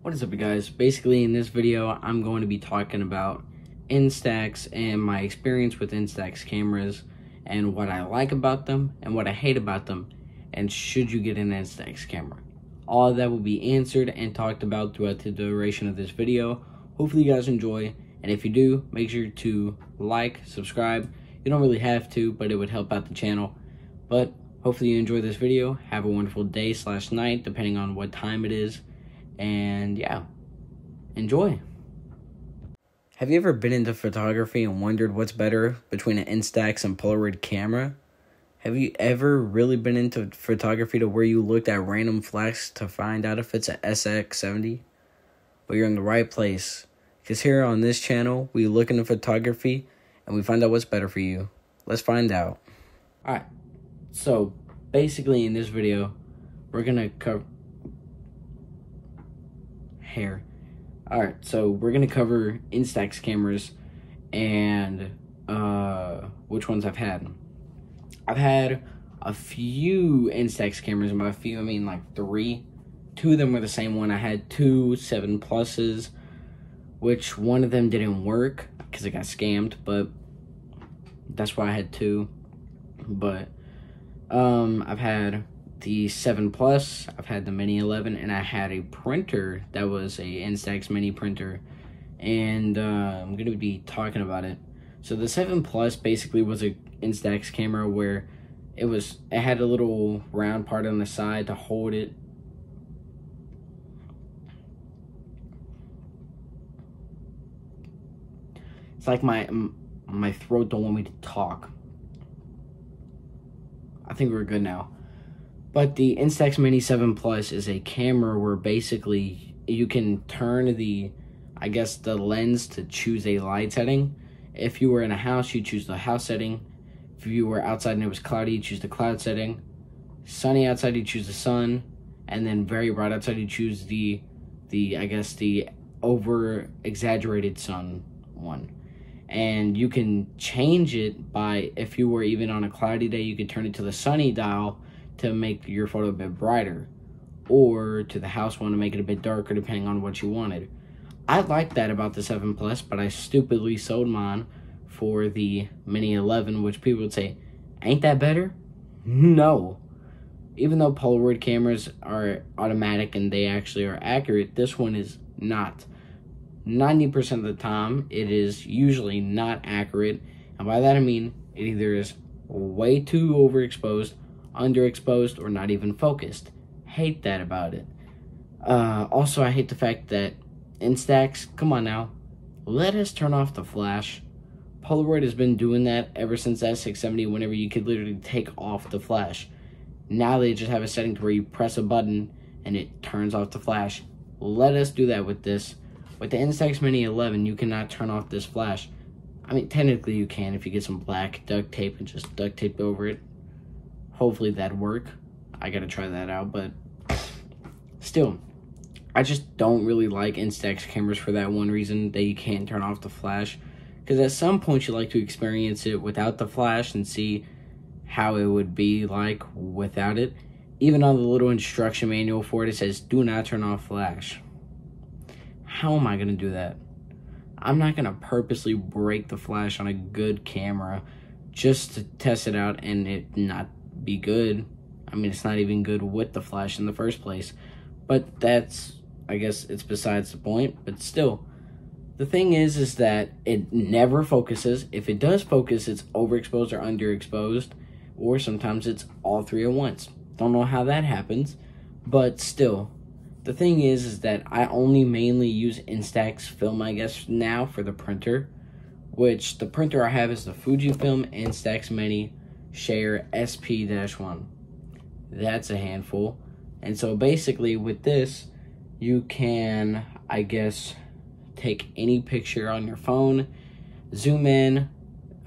What is up, you guys? Basically, in this video, I'm going to be talking about Instax and my experience with Instax cameras and what I like about them and what I hate about them, and should you get an Instax camera. All of that will be answered and talked about throughout the duration of this video. Hopefully you guys enjoy, and if you do, make sure to like, subscribe. You don't really have to, but it would help out the channel. But hopefully you enjoy this video. Have a wonderful day / night, depending on what time it is. And yeah, enjoy. Have you ever been into photography and wondered what's better between an Instax and Polaroid camera? Have you ever really been into photography to where you looked at random flags to find out if it's an SX70? Well, you're in the right place, because here on this channel, we look into photography and we find out what's better for you. Let's find out. Alright, so basically in this video, we're going to cover hair. Alright, so we're going to cover Instax cameras and which ones I've had. I've had a few Instax cameras, and by a few I mean like 3. 2 of them were the same one. I had 2 7 Pluses, which one of them didn't work because it got scammed, but that's why I had 2. But I've had the 7 Plus, I've had the Mini 11, and I had a printer that was a Instax mini printer, and I'm going to be talking about it. So the 7 Plus basically was a Instax camera where it had a little round part on the side to hold it. It's like my throat don't want me to talk. I think we're good now. But the Instax Mini 7 Plus is a camera where basically you can turn the lens to choose a light setting. If you were in a house, you choose the house setting. If you were outside and it was cloudy, you choose the cloud setting. Sunny outside, you choose the sun. And then very bright outside, you choose the over-exaggerated sun one. And you can change it by, if you were even on a cloudy day, you could turn it to the sunny dial to make your photo a bit brighter, or to the house one to make it a bit darker, depending on what you wanted. I liked that about the 7 Plus, but I stupidly sold mine for the Mini 11, which people would say, ain't that better? No. Even though Polaroid cameras are automatic and they actually are accurate, this one is not. 90% of the time, it is usually not accurate, and by that I mean it either is way too overexposed, underexposed, or not even focused. Hate that about it. Also, I hate the fact that Instax, come on now, let us turn off the flash. Polaroid has been doing that ever since S670, whenever you could literally take off the flash. Now they just have a setting to where you press a button and it turns off the flash. Let us do that with this. With the Instax Mini 11, you cannot turn off this flash. I mean, technically you can if you get some black duct tape and just duct tape over it. Hopefully that'd work. I gotta try that out, but still, I just don't really like Instax cameras for that one reason, that you can't turn off the flash. Because at some point you like to experience it without the flash and see how it would be like without it. Even on the little instruction manual for it, it says, do not turn off flash. How am I gonna do that? I'm not gonna purposely break the flash on a good camera just to test it out and it not be good. I mean, it's not even good with the flash in the first place. But that's, I guess it's besides the point. But still, the thing is that it never focuses. If it does focus, it's overexposed or underexposed, or sometimes it's all 3 at once. Don't know how that happens, but still. The thing is that I only mainly use Instax film, I guess, now for the printer, which the printer I have is the Fujifilm Instax Mini Share SP-1. That's a handful. And so basically with this, you can, I guess, take any picture on your phone, zoom in,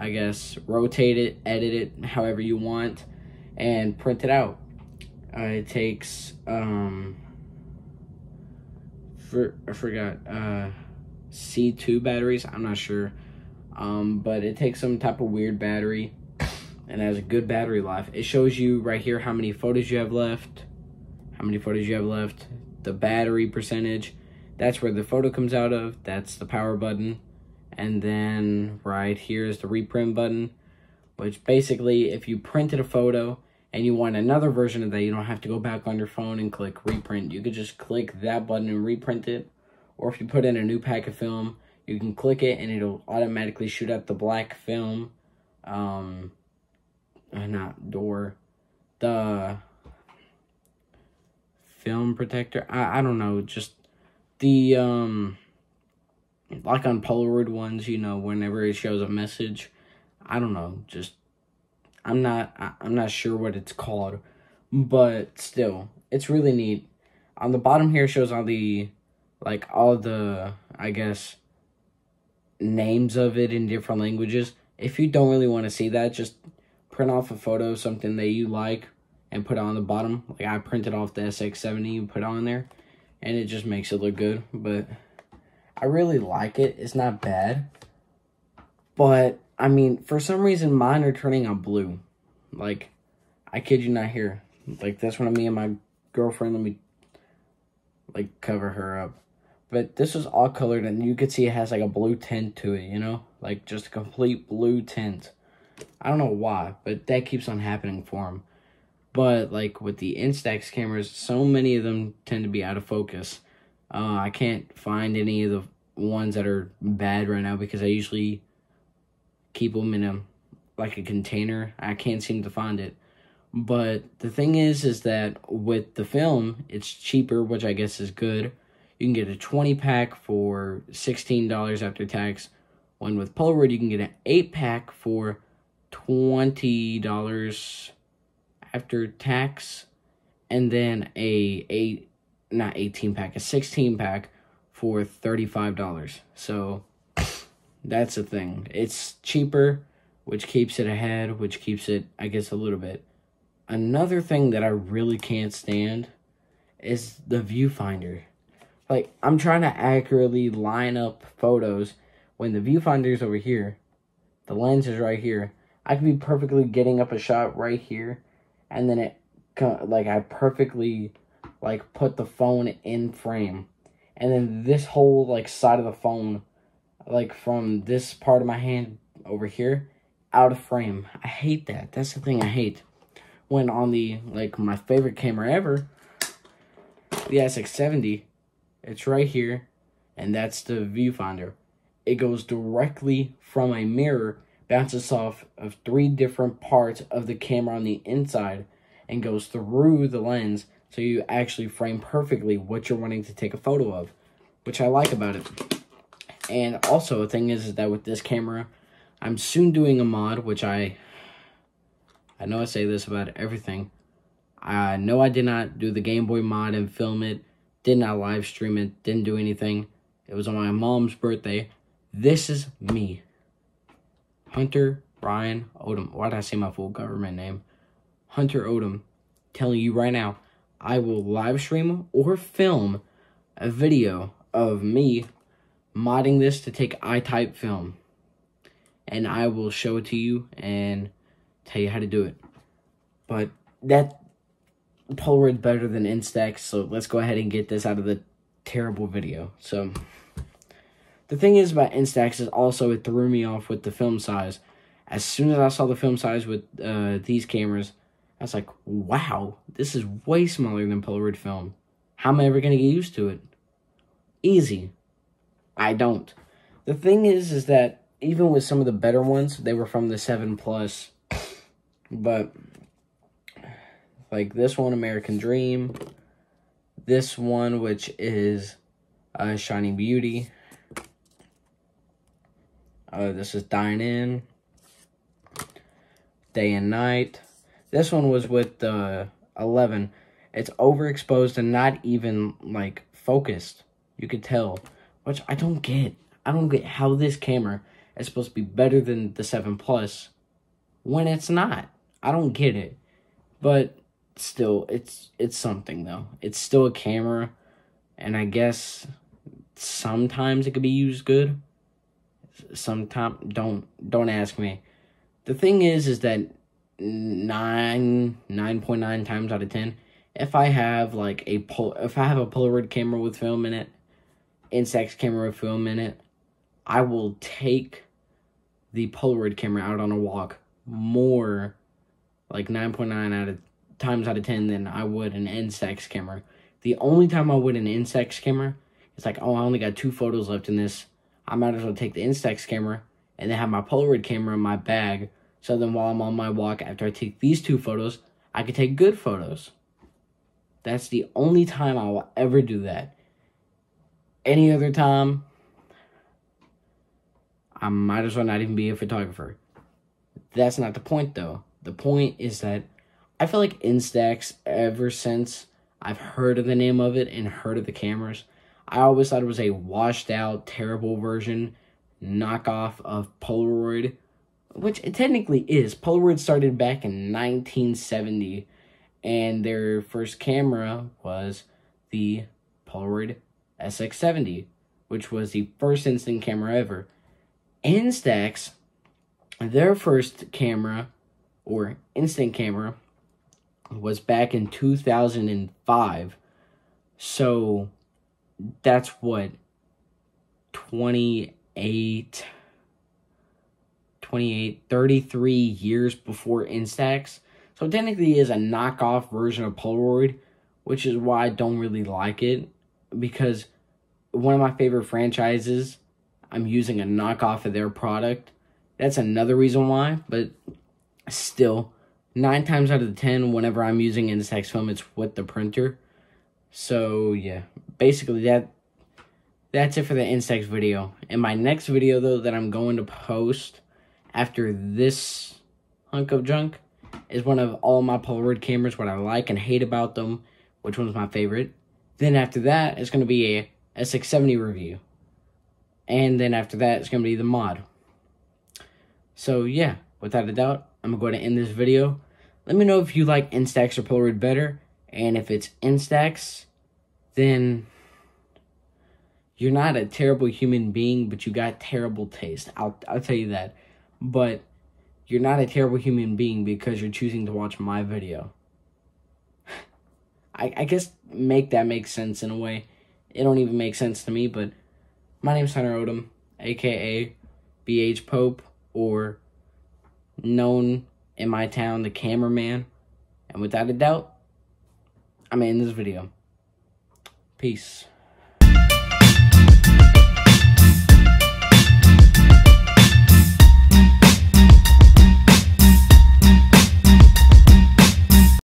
I guess, rotate it, edit it however you want, and print it out. It takes, I forgot, C2 batteries, I'm not sure, but it takes some type of weird battery, and has a good battery life. It shows you right here how many photos you have left, the battery percentage, That's where the photo comes out of. That's the power button. And then right here is the reprint button, which basically if you printed a photo and you want another version of that, you don't have to go back on your phone and click reprint. You could just click that button and reprint it. Or if you put in a new pack of film, you can click it and it'll automatically shoot out the black film. The film protector. I don't know, just the, like on Polaroid ones, you know, whenever it shows a message, I don't know, just, I'm not sure what it's called, but still, it's really neat. On the bottom here shows all the, I guess, names of it in different languages. If you don't really want to see that, just print off a photo of something that you like and put it on the bottom. Like I printed off the SX70 and put it on there, and it just makes it look good. But I really like it. It's not bad. But, I mean, for some reason, mine are turning on blue. Like, I kid you not here. Like, that's when me and my girlfriend, let me, like, cover her up. But this was all colored, and you could see it has, like, a blue tint to it, you know? Like, just a complete blue tint. I don't know why, but that keeps on happening for them. But, like, with the Instax cameras, so many of them tend to be out of focus. I can't find any of the ones that are bad right now because I usually keep them in a container. I can't seem to find it. But the thing is that with the film, it's cheaper, which I guess is good. You can get a 20-pack for $16 after tax. When with Polaroid, you can get an 8-pack for $20 after tax. And then a 16-pack for $35. So that's the thing. It's cheaper, which keeps it ahead, which keeps it, I guess, a little bit. Another thing that I really can't stand is the viewfinder. Like, I'm trying to accurately line up photos when the viewfinder's over here, the lens is right here. I could be perfectly getting up a shot right here, and then I perfectly, put the phone in frame. And then this whole, side of the phone, from this part of my hand over here, out of frame. I hate that. That's the thing I hate. When on the, my favorite camera ever, the SX70, it's right here, and that's the viewfinder. It goes directly from a mirror, bounces off of 3 different parts of the camera on the inside, and goes through the lens, so you actually frame perfectly what you're wanting to take a photo of, which I like about it. And also, the thing is that with this camera, I'm soon doing a mod, which I know I say this about everything. I know I did not do the Game Boy mod and film it, did not live stream it, didn't do anything. It was on my mom's birthday. This is me. Hunter Ryan Odom. Why did I say my full government name? Hunter Odom. Telling you right now, I will live stream or film a video of me modding this to take I-type film. And I will show it to you and tell you how to do it. But that Polaroid's better than Instax, so let's go ahead and get this out of the terrible video. So, the thing is about Instax is also it threw me off with the film size. As soon as I saw the film size with these cameras, I was like, wow, this is way smaller than Polaroid film. How am I ever going to get used to it? Easy. I don't. The thing is that even with some of the better ones, they were from the 7 Plus. But, this one, American Dream. This one, which is Shining Beauty. This is Dying In. Day and Night. This one was with the 11. It's overexposed and not even, focused. You could tell. Which I don't get. I don't get how this camera is supposed to be better than the 7 Plus when it's not. I don't get it. But still, it's something, though. It's still a camera. And I guess sometimes it could be used good. Sometimes, don't ask me. The thing is that 9.9 times out of 10, if I have a Polaroid camera with film in it, Instax camera with film in it, I will take the Polaroid camera out on a walk more, like 9.9 times out of 10 than I would an Instax camera. The only time I would an Instax camera, it's like, oh, I only got 2 photos left in this. I might as well take the Instax camera and then have my Polaroid camera in my bag. So then while I'm on my walk, after I take these 2 photos, I can take good photos. That's the only time I will ever do that. Any other time, I might as well not even be a photographer. That's not the point, though. The point is that I feel like Instax, ever since I've heard of the name of it and heard of the cameras, I always thought it was a washed out, terrible version, knockoff of Polaroid, which it technically is. Polaroid started back in 1970, and their first camera was the Polaroid SX70, which was the first instant camera ever. Instax, their first camera, or instant camera, was back in 2005. So that's what, 33 years before Instax. So technically it is a knockoff version of Polaroid, which is why I don't really like it, because one of my favorite franchises, I'm using a knockoff of their product. That's another reason why, but still, 9 times out of 10, whenever I'm using Instax film, it's with the printer. So yeah, basically that's it for the Instax video. In my next video, though, that I'm going to post after this hunk of junk is one of all my Polaroid cameras, what I like and hate about them, which one's my favorite. Then after that, it's going to be a SX70 review. And then after that, it's going to be the mod. So yeah, without a doubt, I'm going to end this video. Let me know if you like Instax or Polaroid better. And if it's Instax, then you're not a terrible human being, but you got terrible taste. I'll tell you that. But you're not a terrible human being because you're choosing to watch my video. I guess make sense in a way. It don't even make sense to me, but my name's Hunter Odom, a.k.a. BH Pope, or known in my town, the cameraman. And without a doubt, I'm in this video. Peace.